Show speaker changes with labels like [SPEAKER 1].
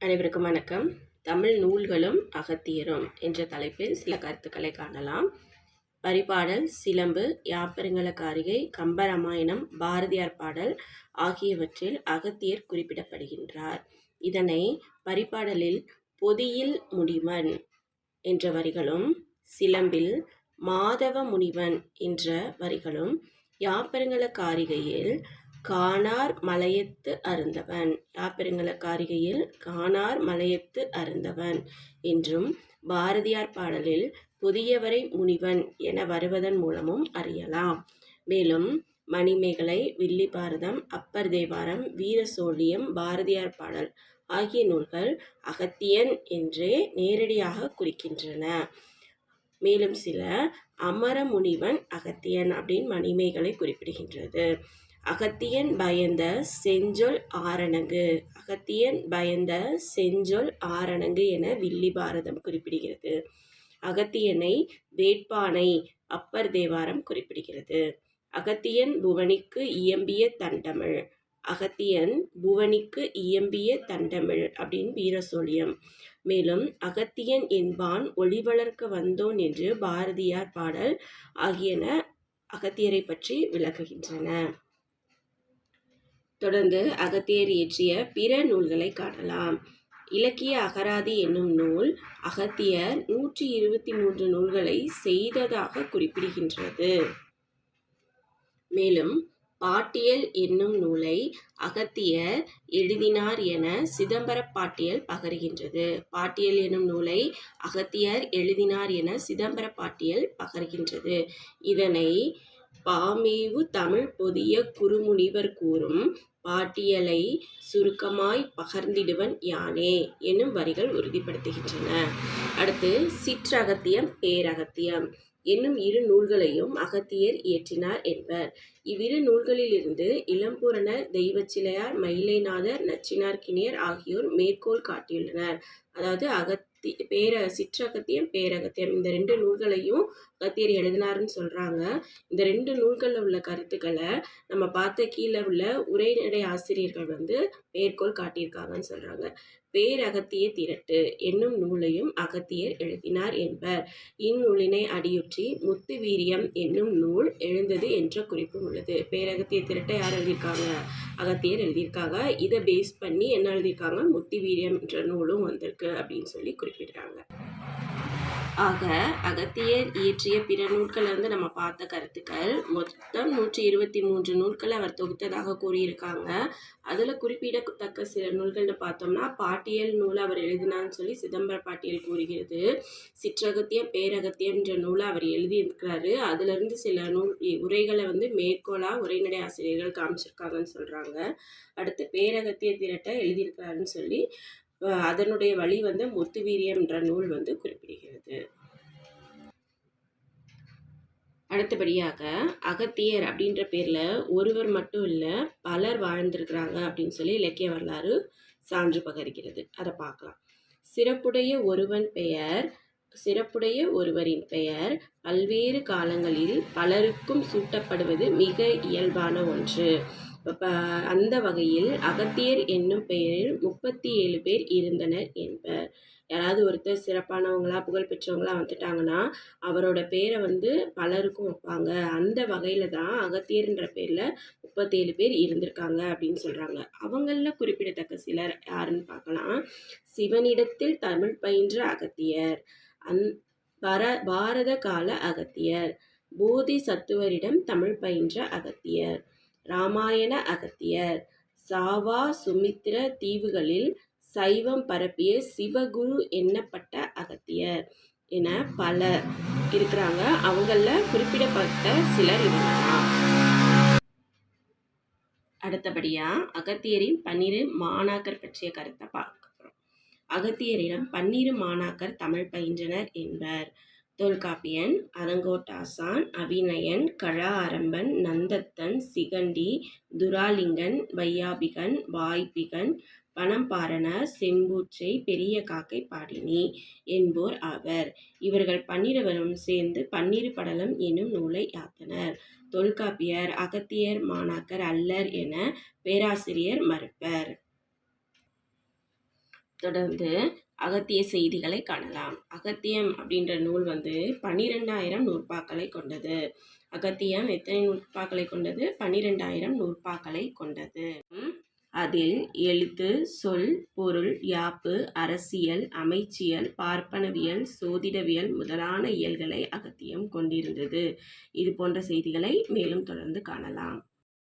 [SPEAKER 1] அனைவருக்கும் வணக்கம். தமிழ் நூல்களும் அகத்தியரும் என்ற தலைப்பில் சில கருத்துக்களை காணலாம். பரிபாடல், சிலம்பு, யாப்பருங்கலக்காரிகை, கம்பராமாயணம், பாரதியார் பாடல் ஆகியவற்றில் அகத்தியர் குறிப்பிடப்படுகின்றார். இதனை பரிபாடலில் பொதியில் முனிவன் என்ற வரிகளும், சிலம்பில் மாதவ முனிவன் என்ற வரிகளும், யாப்பருங்கலக்காரிகையில் காணார் மலையத்து அருந்தவன், யாப்பருங்கலக்காரிகையில் காணார் மலையத்து அருந்தவன் என்றும், பாரதியார் பாடலில் புதியவரை முனிவன் என வருவதன் மூலமும் அறியலாம். மேலும் மணிமேகலை, வில்லி பாரதம், அப்பர் தேவாரம், வீரசோழியம், பாரதியார் பாடல் ஆகிய நூல்கள் அகத்தியன் என்றே நேரடியாக குறிக்கின்றன. மேலும் சில அமரமுனிவன் அகத்தியன் அப்படின்னு மணிமேகலை குறிப்பிடுகின்றது. அகத்தியன் பயந்த செஞ்சொல் ஆரணங்கு, அகத்தியன் பயந்த செஞ்சொல் ஆரணங்கு என வில்லி பாரதம் குறிப்பிடுகிறது. அகத்தியனை வேட்பானை அப்பர் தேவாரம் குறிப்பிடுகிறது. அகத்தியன் புவனிக்கு இயம்பிய தண்டமிழ், அகத்தியன் புவனிக்கு இயம்பிய தண்டமிழ் அப்படின்னு வீரசோழியம். மேலும் அகத்தியன் என்பான் ஒளி வளர்க்க வந்தோன் என்று பாரதியார் பாடல் ஆகியன அகத்தியரை பற்றி விளக்குகின்றன. தொடர்ந்து அகத்தியர் இயற்றிய பிற நூல்களை காணலாம். இலக்கிய அகராதி என்னும் நூல் அகத்தியர் 123 நூல்களை செய்ததாக குறிப்பிடுகின்றது. மேலும் பாட்டியல் என்னும் நூலை அகத்தியர் எழுதினார் என சிதம்பரப் பாட்டியல் பகர்கின்றது. பாட்டியல் என்னும் நூலை அகத்தியர் எழுதினார் என சிதம்பரப் பாட்டியல் பகர்கின்றது. இதனை பாமேவு தமிழ் பொதிய குறுமுனிவர் கூறும் பாட்டியலை சுருக்கமாய் பகர்ந்திடுவன் யானே என்னும் வரிகள் உறுதிப்படுத்துகின்றன. அடுத்து சிற்றகத்தியம், பேரகத்தியம் என்னும் இரு நூல்களையும் அகத்தியர் இயற்றினார் என்பர். இவ்விரு நூல்களிலிருந்து இளம்பூரணர், தெய்வச்சிலையார், மயிலைநாதர், நச்சினார்க்கினியர் ஆகியோர் மேற்கோள் காட்டியுள்ளனர். அதாவது சிற்றகத்தியம், பேரகத்தியம் இந்த 2 நூல்களையும் அகத்தியர் எழுதினார்னு சொல்றாங்க. இந்த 2 நூல்களில் உள்ள கருத்துக்களை நம்ம பார்த்த கீழே உள்ள உரைநடை ஆசிரியர்கள் மேற்கோள் காட்டியிருக்காங்கன்னு சொல்றாங்க. பேரகத்திய திரட்டு என்னும் நூலையும் அகத்தியர் எழுதினார் என்பர். இந்நூலினை அடியொற்றி முத்து வீரியம் என்னும் நூல் எழுந்தது என்ற குறிப்பும் உள்ளது. பேரகத்திய திரட்டை யார் எழுதியிருக்காங்க? அகத்தியர் எழுதியிருக்காங்க. இதை பேஸ் பண்ணி என்ன எழுதியிருக்காங்க? முத்து வீரியம் என்ற நூலும் வந்திருக்கு அப்படின்னு சொல்லி குறிப்பிடுறாங்க. ஆக அகத்தியர் இயற்றிய பிற நூல்களிலிருந்து நம்ம பார்த்த கருத்துக்கள் மொத்தம் 123 நூல்களை அவர் தொகுத்ததாக கூறியிருக்காங்க. அதில் குறிப்பிடத்தக்க சில நூல்கள்னு பார்த்தோம்னா பாட்டியல் நூலை அவர் எழுதினான்னு சொல்லி சிதம்பர பாட்டியல் கூறுகிறது. சிற்றகத்தியம், பேரகத்தியம் என்ற நூலை அவர் எழுதியிருக்கிறாரு. அதிலிருந்து சில உரைகளை மேற்கோளாக உரைநடை ஆசிரியர்கள் காமிச்சிருக்காங்கன்னு சொல்கிறாங்க. அடுத்து பேரகத்திய திரட்டை எழுதியிருக்கிறாருன்னு சொல்லி அதனுடைய வழி முத்து வீரியம் என்ற நூல் குறிப்பிடுகிறது. அடுத்தபடியாக அகத்தியர் அப்படின்ற பேர்ல ஒருவர் மட்டும் இல்லை, பலர் வாழ்ந்திருக்கிறாங்க அப்படின்னு சொல்லி இலக்கிய வரலாறு சான்று பகர்கிறது. அதை பார்க்கலாம். சிறப்புடைய ஒருவரின் பெயர் பல்வேறு காலங்களில் பலருக்கும் சூட்டப்படுவது மிக இயல்பான ஒன்று. அந்த வகையில் அகத்தியர் என்னும் பெயரில் 37 பேர் இருந்தனர் என்பர். யாராவது ஒருத்தர் சிறப்பானவங்களா புகழ்பெற்றவங்களா வந்துட்டாங்கன்னா அவரோட பேரை பலருக்கும் வைப்பாங்க. அந்த வகையில தான் அகத்தியர்ன்ற பேர்ல 37 பேர் இருந்திருக்காங்க அப்படின்னு சொல்றாங்க. அவங்கள குறிப்பிடத்தக்க சிலர் யாருன்னு பார்க்கலாம். சிவனிடத்தில் தமிழ் பயின்ற அகத்தியர், பாரத கால அகத்தியர், போதி சத்துவரிடம் தமிழ் பயின்ற அகத்தியர், ராமாயண அகத்தியர், சாவா சுமித்திர தீவுகளில் சைவம் பரப்பிய சிவகுரு எண்ணப்பட்ட அகத்தியர் என பலர் இருக்கிறாங்க. அவங்கள குறிப்பிடப்பட்ட சிலர் இவங்கதான். அடுத்தபடியா அகத்தியரின் 12 மாணாக்கர் பற்றிய கருத்தை பார்க்கிறோம். அகத்தியரிடம் 12 மாணாக்கர் தமிழ் பயின்றனர் என்பர். தொல்காப்பியன், அலங்கோட்டாசான், அபிநயன், கழா அரம்பன், நந்தத்தன், சிகண்டி, துராலிங்கன், வையாபிகன், வாய்ப்பிகன், பனம்பாரனார், செம்பூச்சை, பெரிய காக்கை பாடினி என்போர் ஆவர். இவர்கள் 12 சேர்ந்து 12 படலம் எனும் நூலை யாத்தனர். தொல்காப்பியர் அகத்தியர் மாணாக்கர் அல்லர் என பேராசிரியர் மறுப்பர். தொடர்ந்து அகத்திய செய்திகளை காணலாம். அகத்தியம் அப்படின்ற நூல் 12,000 நூற்பாக்களை கொண்டது. அகத்தியம் எத்தனை நூற்பாக்களை கொண்டது? 12,000 நூற்பாக்களை கொண்டது. அதில் எழுத்து, சொல், பொருள், யாப்பு, அரசியல், அமைச்சியல், பார்ப்பனவியல், சோதிடவியல் முதலான இயல்களை அகத்தியம் கொண்டிருந்தது. இது போன்ற செய்திகளை மேலும் தொடர்ந்து காணலாம்.